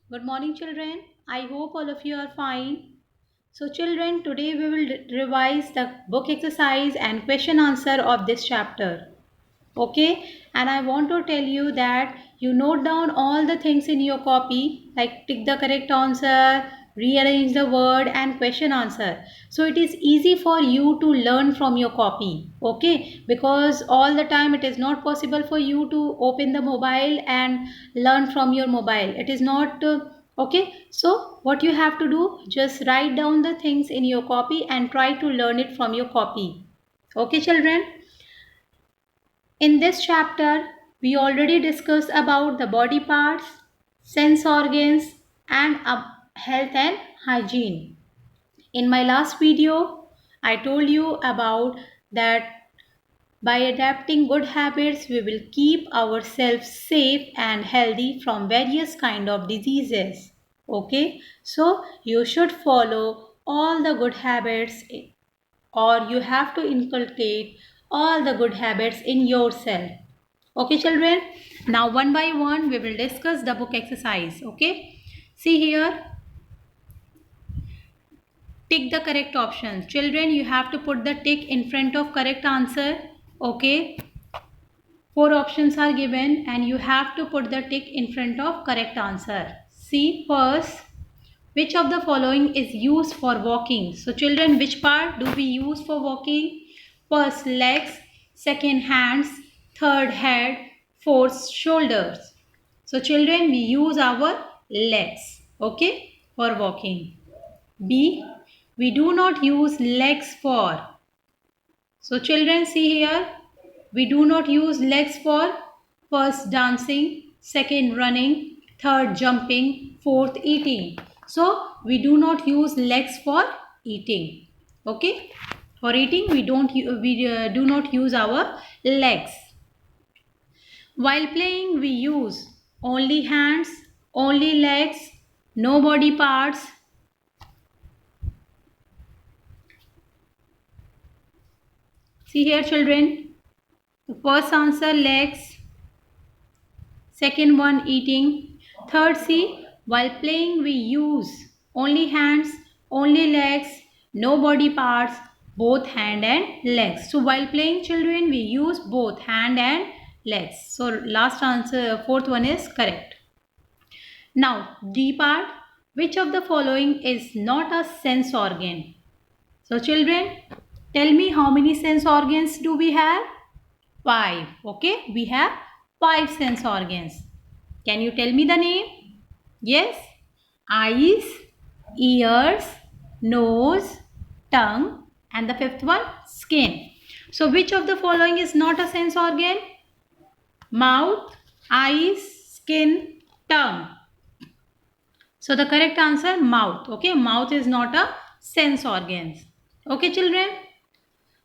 Good morning, children. I hope all of you are fine. So, children, today we will revise the book exercise and question answer of this chapter. Okay, and I want to tell you that you note down all the things in your copy, like tick the correct answer, rearrange the word, and question answer. So it is easy for you to learn from your copy. Okay, because all the time it is not possible for you to open the mobile and learn from your mobile. It is not. Okay, so what you have to do, just write down the things in your copy and try to learn it from your copy. Okay, children. In this chapter, we already discussed about the body parts, sense organs, and health and hygiene. In my last video, I told you about that by adapting good habits, we will keep ourselves safe and healthy from various kind of diseases. Okay, so you should follow all the good habits or you have to inculcate all the good habits in yourself. Okay, children. Now, one by one, we will discuss the book exercise. Okay. See here. Tick the correct options. Children, you have to put the tick in front of correct answer. Okay. Four options are given and you have to put the tick in front of correct answer. See first, which of the following is used for walking? So children, which part do we use for walking? First, legs. Second, hands. Third, head. Fourth, shoulders. So children, we use our legs, okay, for walking. B, we do not use legs for. So children, see here, we do not use legs for first dancing, second running, third jumping, fourth eating. So we do not use legs for eating. Okay, for eating we do not use our legs. While playing, we use only hands, only legs, no body parts. See here, children. The first answer legs, second one eating. Third, see, while playing, we use only hands, only legs, no body parts, both hand and legs. So while playing, children, we use both hand and legs. So last answer, fourth one is correct. Now, D part, which of the following is not a sense organ? So, children, tell me how many sense organs do we have? Five. Okay, we have five sense organs. Can you tell me the name? Yes, eyes, ears, nose, tongue, and the fifth one, skin. So, which of the following is not a sense organ? Mouth, eyes, skin, tongue. So the correct answer, mouth. Okay, mouth is not a sense organs. Okay, children.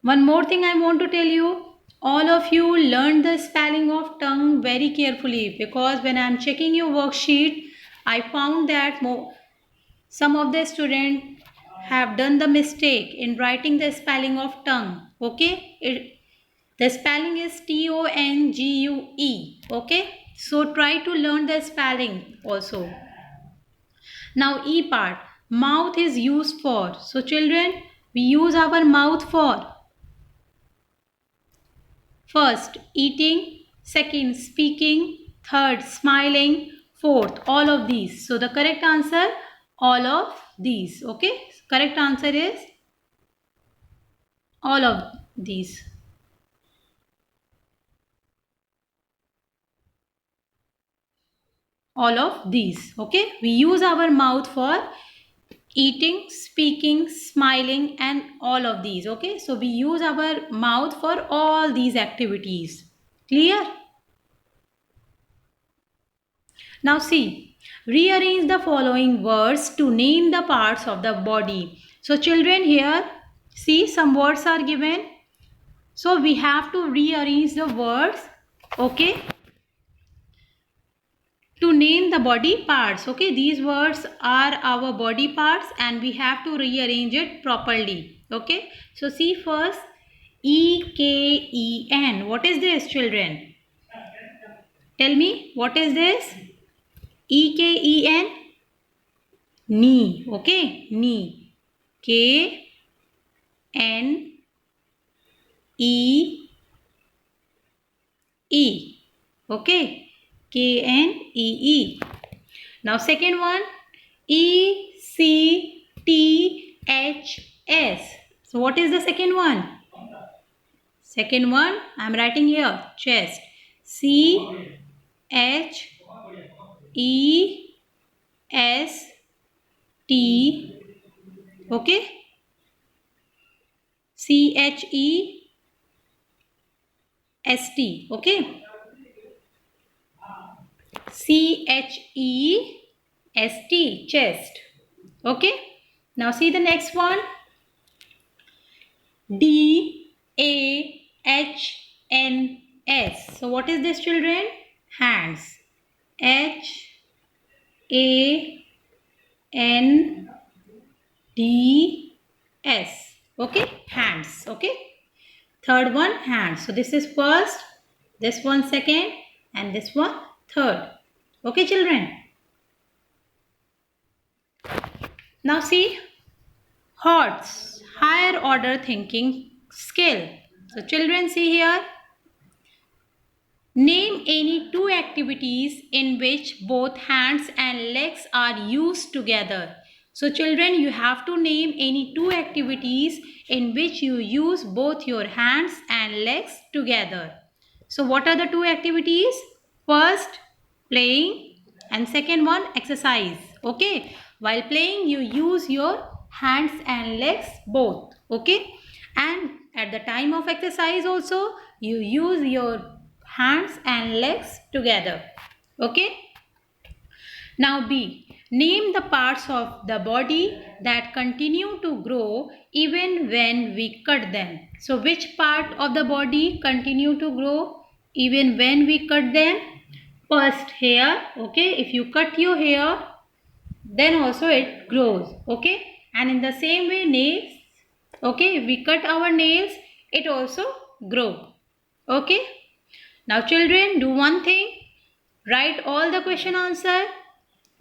One more thing I want to tell you. All of you learned the spelling of tongue very carefully because when I am checking your worksheet, I found that some of the students have done the mistake in writing the spelling of tongue. Okay, the spelling is Tongue. Okay, so try to learn the spelling also. Now E part, mouth is used for. So children, we use our mouth for first eating, second speaking, third smiling, fourth all of these. So the correct answer, all of these. Okay, correct answer is all of these. All of these. Okay, we use our mouth for eating, speaking, smiling, and all of these. Okay, so we use our mouth for all these activities. Clear? Now see, rearrange the following words to name the parts of the body. So children, here see some words are given, so we have to rearrange the words, okay, to name the body parts. Okay, these words are our body parts and we have to rearrange it properly. Okay, so see first, EKEN. What is this, children? Tell me, what is this? EKEN. knee. Okay, knee. K N E E. Okay, K N E E. Now second one, E C T H S. So what is the second one? Second one, I am writing here, chest. C H E S T. Okay, C H E S T. Okay, C H E S T, chest. Okay, now see the next one, D A H N S. So what is this, children? Hands. H A N D S. Okay, hands. Okay, third one, hands. So this is first, this one second, and this one third. Okay, children. Now see, HOTS, higher order thinking skill. So children, see here. Name any two activities in which both hands and legs are used together. So children, you have to name any two activities in which you use both your hands and legs together. So what are the two activities? First, playing, and second one, exercise. Okay, while playing you use your hands and legs both. Okay, and at the time of exercise also you use your hands and legs together. Okay, now B, name the parts of the body that continue to grow even when we cut them. So which part of the body continue to grow even when we cut them? First, hair. Okay, if you cut your hair, then also it grows. Okay, and in the same way, nails. Okay, if we cut our nails, it also grow. Okay, now children, do one thing, write all the question answer,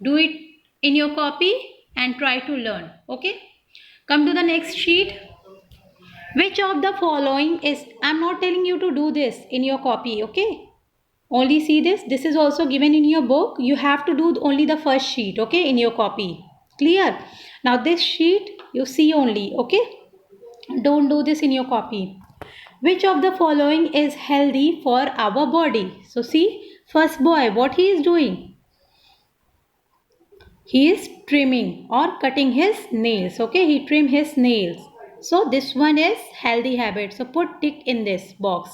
do it in your copy and try to learn. Okay, come to the next sheet. Which of the following is, I'm not telling you to do this in your copy. Okay, only see this, this is also given in your book, you have to do only the first sheet. Okay, in your copy. Clear? Now this sheet you see only. Okay, don't do this in your copy. Which of the following is healthy for our body? So see, first boy, what he is doing? He is trimming or cutting his nails. Okay, he trim his nails. So this one is healthy habit. So put tick in this box.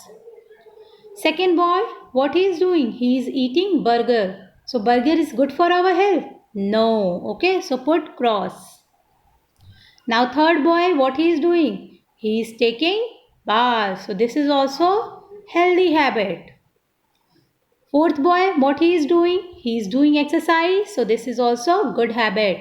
Second boy, what he is doing? He is eating burger. So burger is good for our health? No. Okay, so put cross. Now third boy, what he is doing? He is taking bath. So this is also healthy habit. Fourth boy, what he is doing? He is doing exercise. So this is also good habit.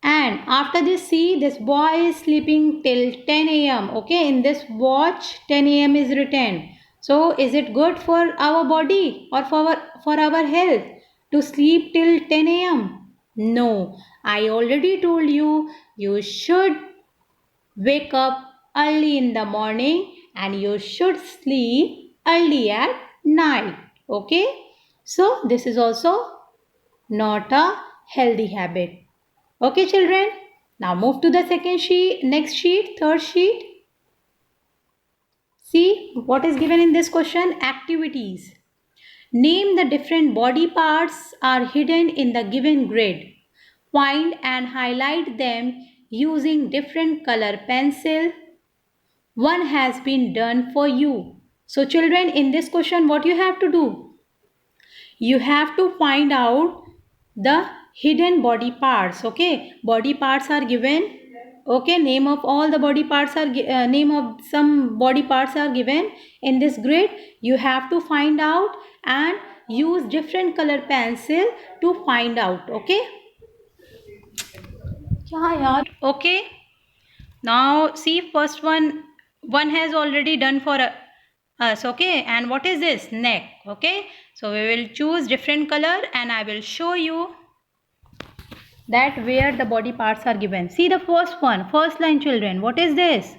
And after this, see, this boy is sleeping till 10 a.m. Okay, in this watch 10 a.m. is written. So is it good for our body or for our health to sleep till 10 a.m.? No, I already told you, you should wake up early in the morning and you should sleep early at night. Okay, so this is also not a healthy habit. Okay, children, now move to the second sheet, next sheet, third sheet. See what is given in this question, activities. Name the different body parts are hidden in the given grid. Find and highlight them using different color pencil. One has been done for you. So children, in this question, what you have to do? You have to find out the hidden body parts. Okay, body parts are given. Okay, name of all the body parts are name of some body parts are given in this grid. You have to find out and use different color pencil to find out. Okay, okay, now see, first one has already done for us. Okay, and what is this? Neck. Okay, so we will choose different color and I will show you. that where the body parts are given. See the first one, first line children. What is this?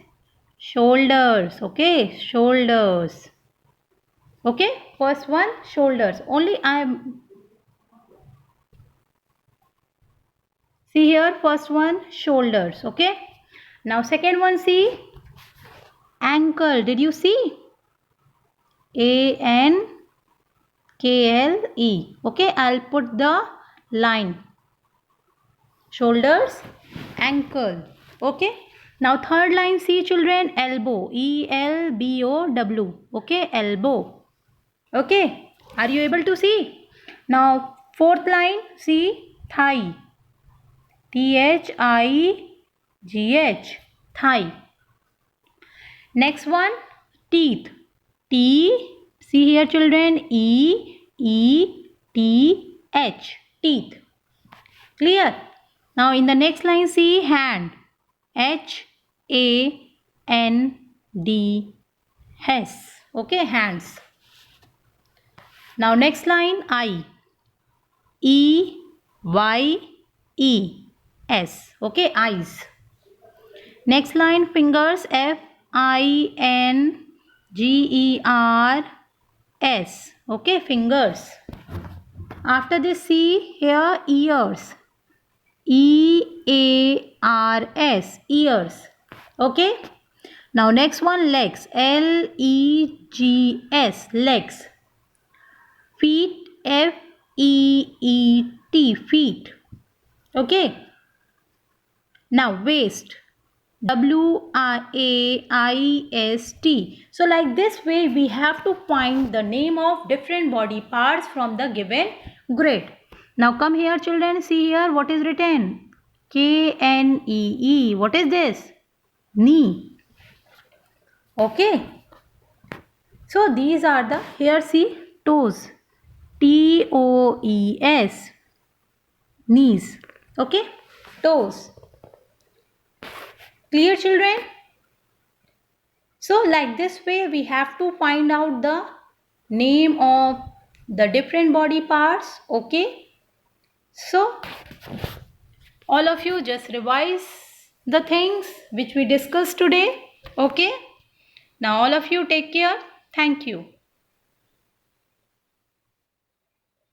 Shoulders. Okay, shoulders. Okay, first one, shoulders. Only see here, first one, shoulders. Okay, now second one, see ankle. Did you see? ANKLE. Okay, I'll put the line. Shoulders, ankle. Okay, now third line, see children, elbow. ELBOW. Okay, elbow. Okay, are you able to see? Now fourth line, see thigh. THIGH, thigh. Next one, teeth. See here children, EETH, teeth. Clear? Now in the next line, see hand. HANDS. Okay, hands. Now next line, eye. EYES. Okay, eyes. Next line, fingers. FINGERS. Okay, fingers. After this, see here, ears. EARS, ears. Okay. Now next one, legs. LEGS, legs. Feet. FEET, feet. Okay. Now waist. WAIST. So like this way we have to find the name of different body parts from the given grid. Now come here children, see here what is written. KNEE. What is this? Knee. Okay. So these are the, here see toes. TOES. Knees. Okay. Toes. Clear children? So like this way we have to find out the name of the different body parts. Okay. So all of you just revise the things which we discussed today. Okay. Now all of you take care. Thank you.